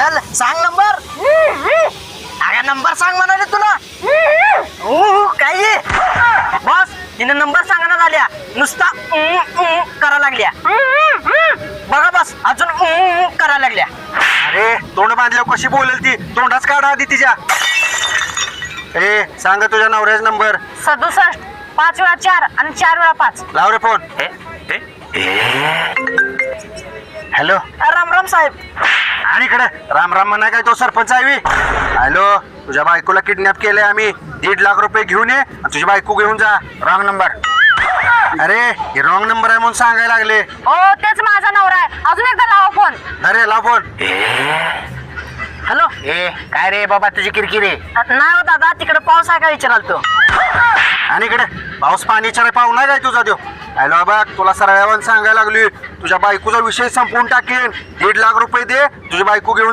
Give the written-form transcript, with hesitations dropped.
चल सांग नंबर. अगं नंबर सांग म्हणाले तुला. काय बस तिने नंबर सांगण्यात आल्या नुसता करा लागल्या. बघा बस अजून करा लागल्या. अरे तोंड बांधल्यावर कशी बोलेल ती, तोंडाच काढा आधी तिच्या. ए सांग तुझ्या नवऱ्याचा नंबर. 67 5 वेळा 4 आणि 4 वेळा 5. लाव रे फोन. हॅलो. राम राम साहेब. आणि इकडे राम राम म्हणाय काय तो सरपंच आहे. हॅलो तुझ्या बायकोला किडनॅप केलंय आम्ही. 1.5 लाख रुपये घेऊन ये आणि तुझी बायको घेऊन जा. Wrong number. अरे हे रॉंग नंबर आहे म्हणून सांगायला लागले. ओ तेच माझा नवरा आहे. अजून एकदा लावा फोन. अरे लाव फोन. हॅलो. ए काय रे बाबा तुझी किरकिरी. नाही हो दादा तिकडे पाऊस आहे का विचाराल तो. आणि इकडे पाऊस पाणीच्या पाहुणा काय तुझा देव. हॅलो बघ तुला सरळ्यावर सांगायला लागली तुझ्या बायकोचा विषय संपवून टाकेन. 1.5 लाख रुपये दे तुझी बायको घेऊन जा.